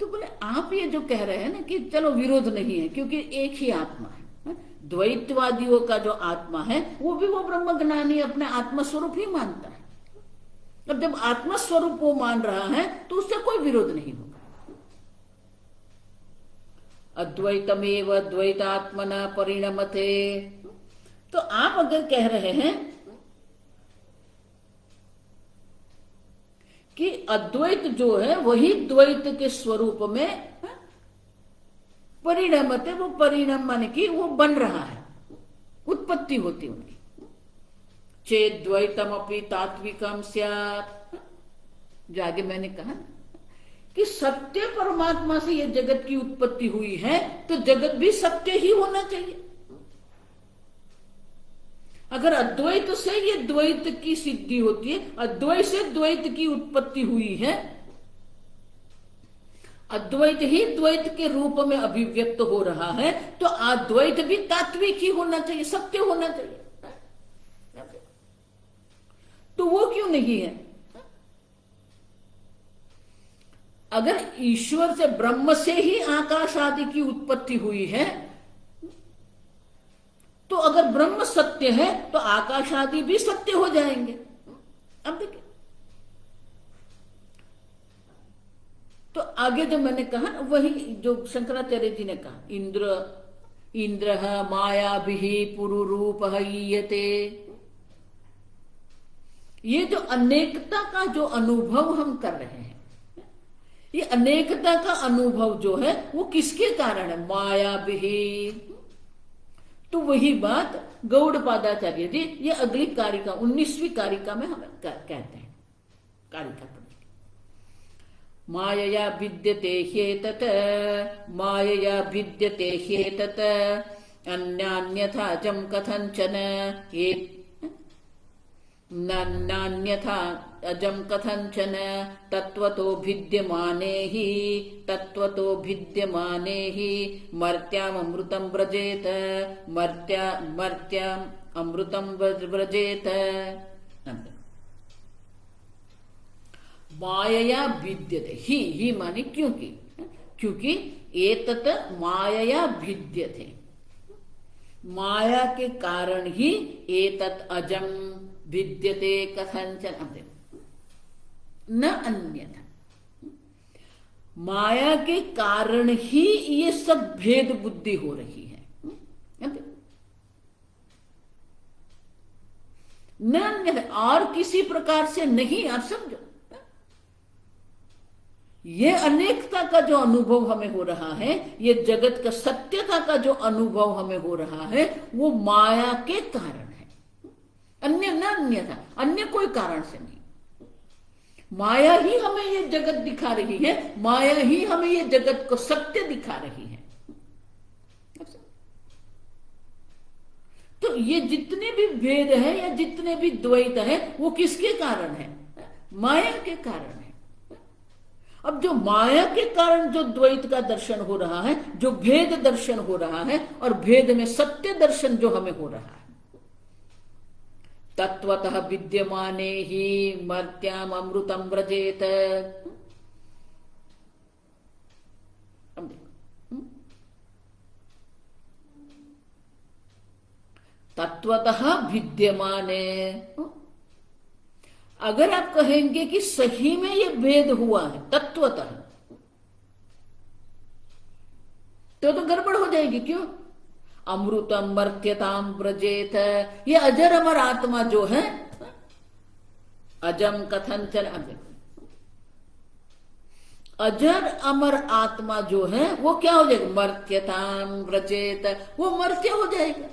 तो बोले आप ये जो कह रहे हैं ना कि चलो विरोध नहीं है क्योंकि एक ही आत्मा है, द्वैतवादियों का जो आत्मा है वो भी वो ब्रह्म ज्ञानी अपने आत्मा स्वरूप ही मानता है। अब जब आत्मा स्वरूप वो मान रहा है तो उससे कोई विरोध नहीं होगा। अद्वैतमेव द्वैतात्मना परिणमते, तो आप अगर कह रहे हैं कि अद्वैत जो है वही द्वैत के स्वरूप में परिणमते, वो परिणाम माने कि वो बन रहा है, उत्पत्ति होती उनकी। चेत द्वैतम अपि तात्विकम स्यात्, जो आगे मैंने कहा कि सत्य परमात्मा से ये जगत की उत्पत्ति हुई है तो जगत भी सत्य ही होना चाहिए। अगर अद्वैत से ये द्वैत की सिद्धि होती है, अद्वैत से द्वैत की उत्पत्ति हुई है, अद्वैत ही द्वैत के रूप में अभिव्यक्त हो रहा है, तो अद्वैत भी तात्विक ही होना चाहिए, सत्य होना चाहिए। तो वो क्यों नहीं है? अगर ईश्वर से, ब्रह्म से ही आकाश आदि की उत्पत्ति हुई है, तो अगर ब्रह्म सत्य है तो आकाश आदि भी सत्य हो जाएंगे। अब देखिए, तो आगे जो मैंने कहा वही जो शंकराचार्य जी ने कहा, इंद्र माया भी पुरुरूप ईयते, ये जो अनेकता का जो अनुभव हम कर रहे हैं, ये अनेकता का अनुभव जो है वो किसके कारण है? माया भी। तो वही बात गौड़पादाचार्य जी ये अगली कारिका 19वीं कारिका में हमें कहते हैं। कारिका मायया विद्यते ह्येतत्, मायया विद्यते ह्येतत् अन्यान्यथा चं कथंचन, नान्यथा अजं कथंचन तत्वतो भिद्यमाने हि, तत्वतो भिद्यमाने हि मर्त्याम् अमृतं व्रजेत, मर्त्याम् अमृतं व्रजेत। मायया विद्यते, ही माने क्योंकि एतत् मायया भिद्यते, माया के कारण ही एतत् अजं विद्यते कथंचन न अन्यथा, माया के कारण ही ये सब भेद बुद्धि हो रही है, न अन्यथा, और किसी प्रकार से नहीं। आप समझो, ये अनेकता का जो अनुभव हमें हो रहा है, ये जगत का सत्यता का जो अनुभव हमें हो रहा है, वो माया के कारण है, अन्य न अन्यथा, अन्य कोई कारण से नहीं। माया ही हमें ये जगत दिखा रही है, माया ही हमें ये जगत को सत्य दिखा रही है। तो ये जितने भी भेद है या जितने भी द्वैत है वो किसके कारण है? माया के कारण है। अब जो माया के कारण जो द्वैत का दर्शन हो रहा है, जो भेद दर्शन हो रहा है, और भेद में सत्य दर्शन जो हमें हो रहा है, तत्वतः विद्यमाने ही मर्त्याम अमृतम व्रजेत। तत्वतः विद्यमाने, अगर आप कहेंगे कि सही में ये भेद हुआ है तत्वतः, तो गड़बड़ हो जाएगी। क्यों? अमृतम मर्त्यताम व्रजेत, ये अजर अमर आत्मा जो है, अजम कथंचन अजर अमर आत्मा जो है वो क्या हो जाएगा? मर्त्यताम व्रजेत, वो मर्त्य हो जाएगा।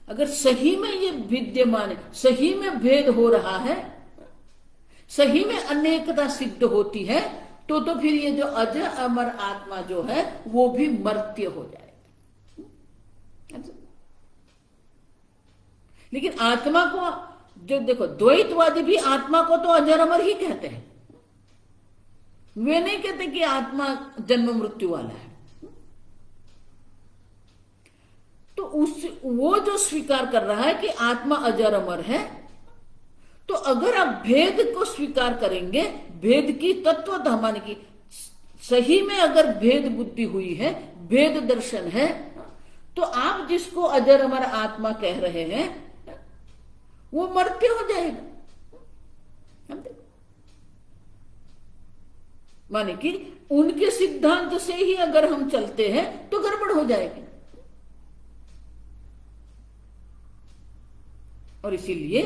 अगर सही में ये विद्यमान है, सही में भेद हो रहा है, सही में अनेकता सिद्ध होती है, तो फिर ये जो अजर अमर आत्मा जो है वो भी मर्त्य हो जाएगा। लेकिन आत्मा को जो देखो, द्वैतवादी भी आत्मा को तो अजर अमर ही कहते हैं। वे नहीं कहते कि आत्मा जन्म मृत्यु वाला है। तो वो जो स्वीकार कर रहा है कि आत्मा अजर अमर है, तो अगर आप भेद को स्वीकार करेंगे, भेद की तत्वतः माने की सही में अगर भेद बुद्धि हुई है, भेद दर्शन है, तो आप जिसको अजर अमर आत्मा कह रहे हैं वो मर्त्य हो जाएगा। माने कि उनके सिद्धांत से ही अगर हम चलते हैं तो गड़बड़ हो जाएगी। और इसीलिए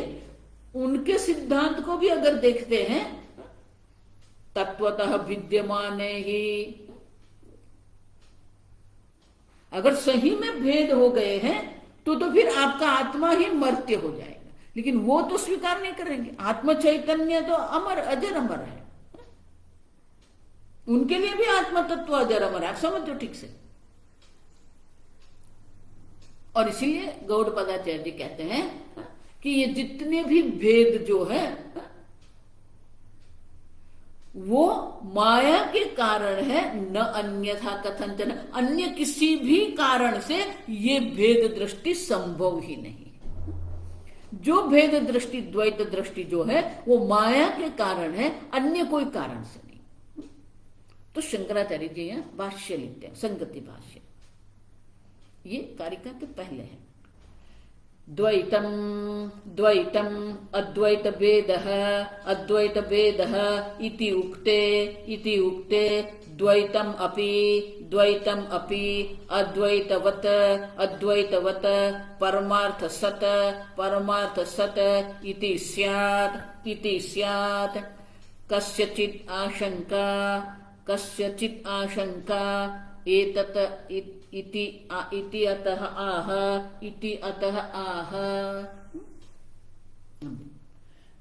उनके सिद्धांत को भी अगर देखते हैं, तत्वतः विद्यमान ही, अगर सही में भेद हो गए हैं तो फिर आपका आत्मा ही मर्त्य हो जाएगा। लेकिन वो तो स्वीकार नहीं करेंगे। आत्म चैतन्य तो अमर अजर अमर है, उनके लिए भी आत्मा तत्व अजर अमर है। आप समझो ठीक से। और इसीलिए गौड़पदाचार्य जी कहते हैं कि ये जितने भी भेद जो है वो माया के कारण है, न अन्यथा कथंचन, अन्य किसी भी कारण से ये भेद दृष्टि संभव ही नहीं। जो भेद दृष्टि, द्वैत दृष्टि जो है वो माया के कारण है, अन्य कोई कारण से नहीं। तो शंकराचार्य जी यहां भाष्य लिखते हैं, संगति भाष्य, ये कारिका के पहले है। द्वैतम द्वैतम अद्वैत भेदः अद्वैत भेदः इति उक्ते द्वैतम अपि अद्वैतवत परमार्थ सत इति स्यात् कस्यचित् आशंका एतत् इति अतः आह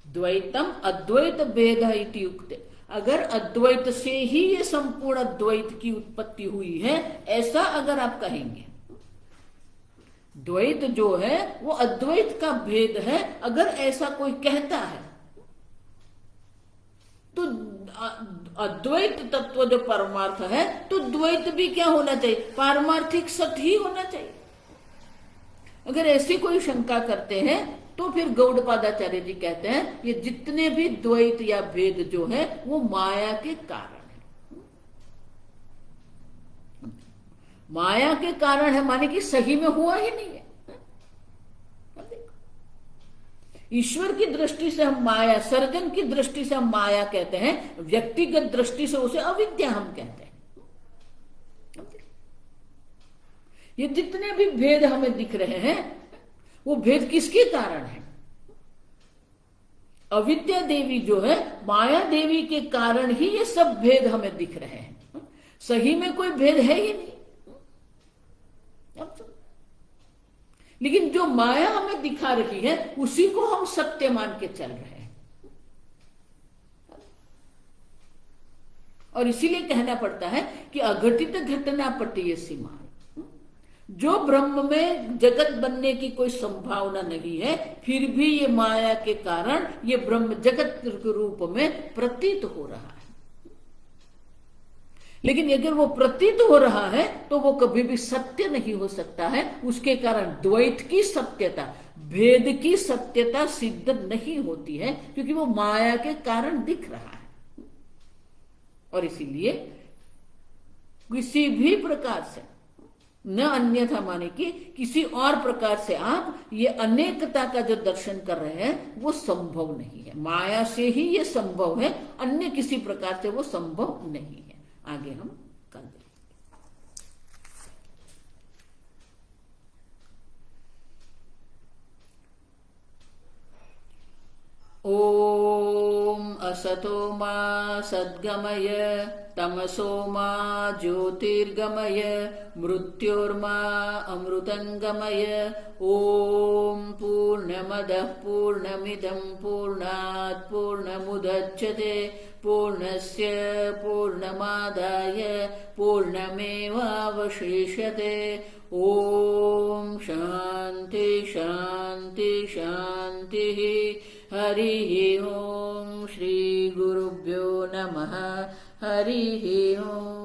द्वैतम अद्वैत भेद इति उक्ते। अगर अद्वैत से ही ये संपूर्ण अद्वैत की उत्पत्ति हुई है, ऐसा अगर आप कहेंगे, द्वैत जो है वो अद्वैत का भेद है, अगर ऐसा कोई कहता है, तो अद्वैत तत्व जो परमार्थ है, तो द्वैत भी क्या होना चाहिए? पारमार्थिक सत ही होना चाहिए। अगर ऐसी कोई शंका करते हैं तो फिर गौड़पादाचार्य जी कहते हैं ये जितने भी द्वैत या भेद जो है वो माया के कारण है। माया के कारण है माने कि सही में हुआ ही नहीं है। ईश्वर की दृष्टि से हम माया, सर्जन की दृष्टि से हम माया कहते हैं, व्यक्तिगत दृष्टि से उसे अविद्या हम कहते हैं। ये जितने भी भेद हमें दिख रहे हैं वो भेद किसके कारण है? अविद्या देवी जो है, माया देवी के कारण ही ये सब भेद हमें दिख रहे हैं। सही में कोई भेद है ही नहीं। लेकिन जो माया हमें दिखा रही है उसी को हम सत्य मान के चल रहे हैं। और इसीलिए कहना पड़ता है कि अघटित घटना पटीयसी मान। जो ब्रह्म में जगत बनने की कोई संभावना नहीं है, फिर भी ये माया के कारण ये ब्रह्म जगत के रूप में प्रतीत हो रहा है। लेकिन अगर वो प्रतीत हो रहा है तो वो कभी भी सत्य नहीं हो सकता है। उसके कारण द्वैत की सत्यता, भेद की सत्यता सिद्ध नहीं होती है, क्योंकि वो माया के कारण दिख रहा है। और इसीलिए किसी भी प्रकार से न अन्यथा माने कि किसी और प्रकार से आप ये अनेकता का जो दर्शन कर रहे हैं वो संभव नहीं है। माया से ही ये संभव है, अन्य किसी प्रकार से वो संभव नहीं है। आगे हम कल देखेंगे। ओम असतो मा सद्गमय तमसो मा ज्योतिर्गमय मृत्योर्मा अमृतंगमय। ओम पूर्णमदः पूर्णमिदं पूर्णात् पूर्णमुदच्यते पूर्णस्य पूर्णमादाय पूर्णमेवावशिष्यते। ओम शांति शांति शांति। हरि ओम। श्री गुरुभ्यो नमः। हरि ओम।